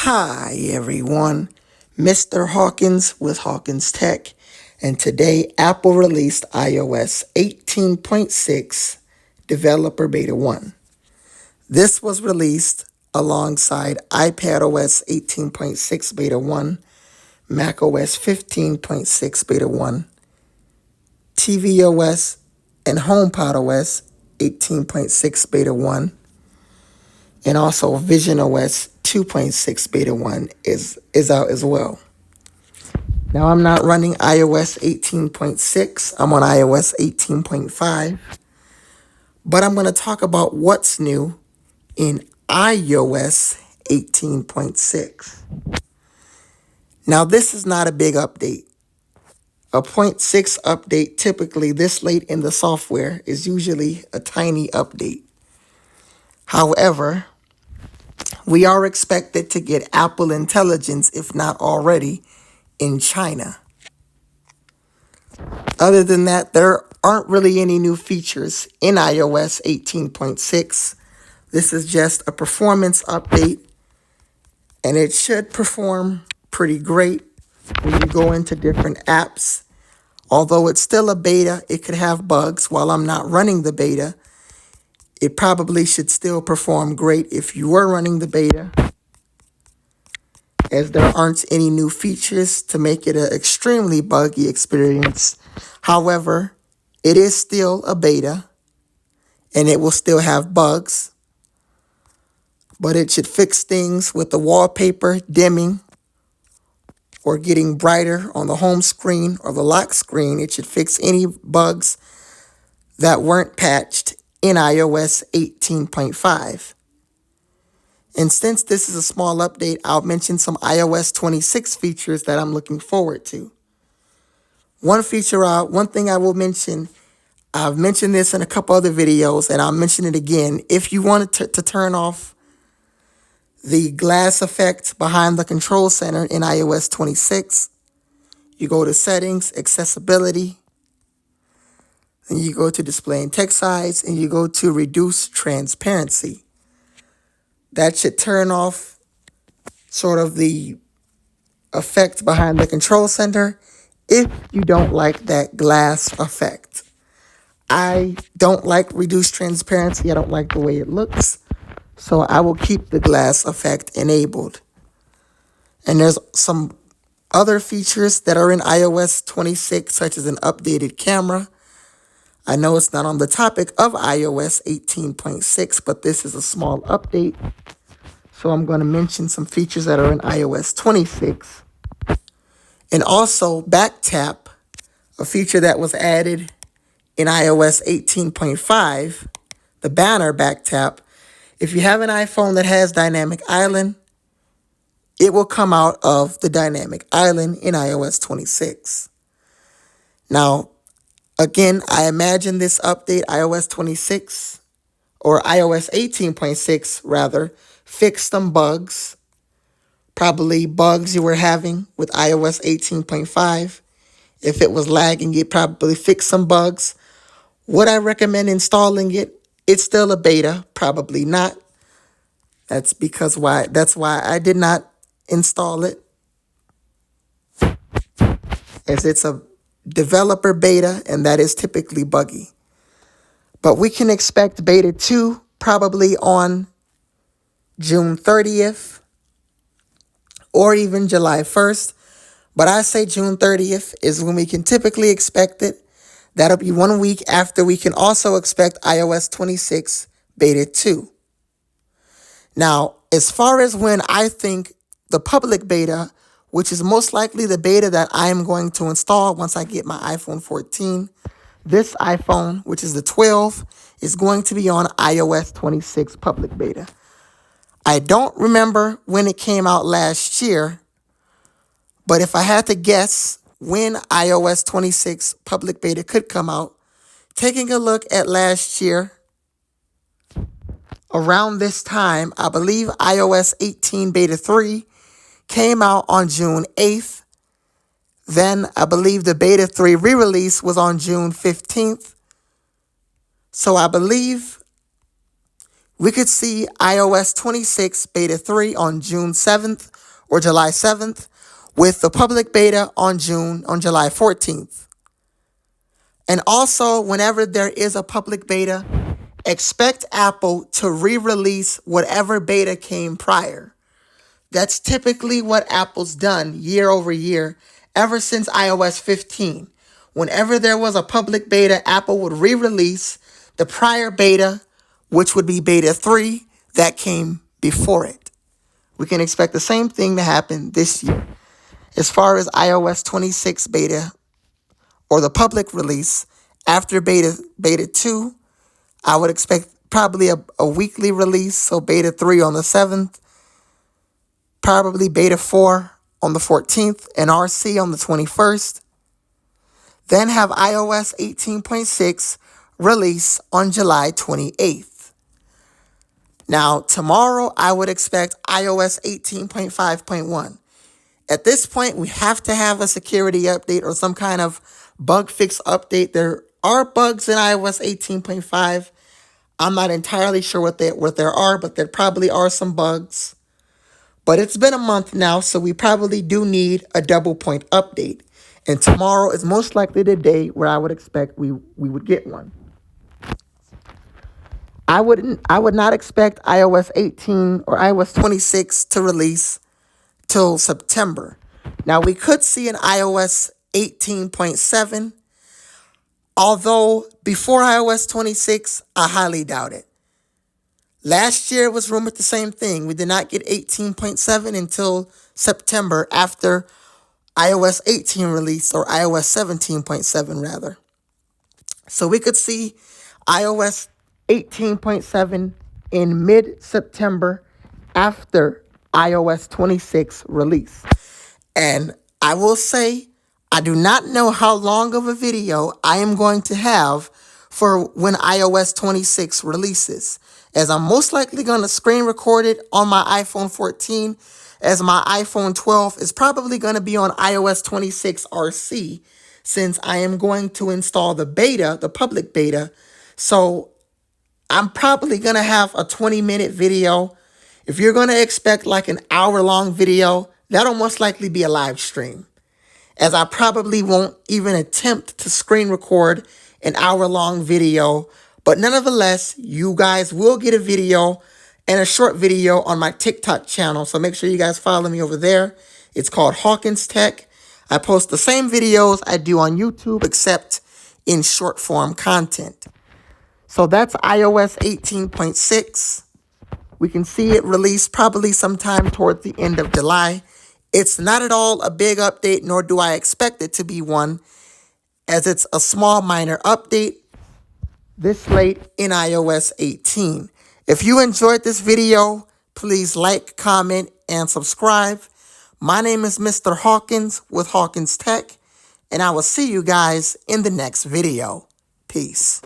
Hi everyone, Mr. Hawkins with Hawkins Tech, and today Apple released iOS 18.6 Developer Beta 1. This was released alongside iPadOS 18.6 Beta 1, macOS 15.6 Beta 1, tvOS, and HomePodOS 18.6 Beta 1, and also visionOS 2.6 Beta 1 is out as well. Now, I'm not running iOS 18.6. I'm on iOS 18.5. But I'm going to talk about what's new in iOS 18.6. Now, this is not a big update. A 0.6 update, typically this late in the software, is usually a tiny update. However, we are expected to get Apple Intelligence, if not already, in China. Other than that, there aren't really any new features in iOS 18.6. This is just a performance update, and it should perform pretty great when you go into different apps. Although it's still a beta, it could have bugs. While I'm not running the beta, it probably should still perform great if you were running the beta, as there aren't any new features to make it an extremely buggy experience. However, it is still a beta, and it will still have bugs, but it should fix things with the wallpaper dimming or getting brighter on the home screen or the lock screen. It should fix any bugs that weren't patched in iOS 18.5. And since this is a small update, I'll mention some iOS 26 features that I'm looking forward to. One thing I will mention, I've mentioned this in a couple other videos, and I'll mention it again. If you wanted to turn off the glass effect behind the control center in iOS 26, you go to Settings, Accessibility, and you go to Display and Text Size, and you go to Reduce Transparency. That should turn off sort of the effect behind the control center if you don't like that glass effect. I don't like reduced transparency. I don't like the way it looks. So I will keep the glass effect enabled. And there's some other features that are in iOS 26, such as an updated camera. I know it's not on the topic of iOS 18.6, but this is a small update. So I'm going to mention some features that are in iOS 26. And also back tap, a feature that was added in iOS 18.5, the banner back tap. If you have an iPhone that has Dynamic Island, it will come out of the Dynamic Island in iOS 26. Now, again, I imagine this update, iOS 26, or iOS 18.6 rather, fixed some bugs. Probably bugs you were having with iOS 18.5. If it was lagging, it probably fixed some bugs. Would I recommend installing it? It's still a beta, probably not. That's why I did not install it, as it's a developer beta, and that is typically buggy. But we can expect beta 2 probably on June 30th or even July 1st. But I say June 30th is when we can typically expect it. That'll be 1 week after we can also expect iOS 26 beta 2. Now, as far as when I think the public beta, which is most likely the beta that I am going to install once I get my iPhone 14, this iPhone, which is the 12, is going to be on iOS 26 public beta. I don't remember when it came out last year, but if I had to guess when iOS 26 public beta could come out, taking a look at last year, around this time, I believe iOS 18 beta 3 came out on June 8th. Then I believe the beta 3 re-release was on June 15th. So I believe We could see iOS 26 Beta 3 on June 7th or July 7th, with the public beta on July 14th. And also, whenever there is a public beta, expect Apple to re-release whatever beta came prior. That's typically what Apple's done year over year ever since iOS 15. Whenever there was a public beta, Apple would re-release the prior beta, which would be beta 3, that came before it. We can expect the same thing to happen this year. As far as iOS 26 beta or the public release, after beta 2, I would expect probably a weekly release, so beta 3 on the 7th, probably beta 4 on the 14th, and RC on the 21st. Then have iOS 18.6 release on July 28th. Now, tomorrow, I would expect iOS 18.5.1. At this point, we have to have a security update or some kind of bug fix update. There are bugs in iOS 18.5. I'm not entirely sure what there are, but there probably are some bugs. But it's been a month now, so we probably do need a double point update. And tomorrow is most likely the day where I would expect we would get one. I would not expect iOS 18 or iOS 26 to release till September. Now, we could see an iOS 18.7, although before iOS 26, I highly doubt it. Last year, it was rumored the same thing. We did not get 18.7 until September after iOS 18 release, or iOS 17.7 rather. So we could see iOS 18.7 in mid-September after iOS 26 release. And I will say, I do not know how long of a video I am going to have for when iOS 26 releases, as I'm most likely going to screen record it on my iPhone 14, as my iPhone 12 is probably going to be on iOS 26 RC, since I am going to install the beta, the public beta. So I'm probably going to have a 20-minute video. If you're going to expect like an hour-long video, that'll most likely be a live stream, as I probably won't even attempt to screen record an hour-long video. But nonetheless, you guys will get a video and a short video on my TikTok channel. So make sure you guys follow me over there. It's called Hawkins Tech. I post the same videos I do on YouTube, except in short form content. So that's iOS 18.6. We can see it released probably sometime towards the end of July. It's not at all a big update, nor do I expect it to be one, as it's a small minor update this late in iOS 18. If you enjoyed this video, please like, comment, and subscribe. My name is Mr. Hawkins with Hawkins Tech, and I will see you guys in the next video. Peace.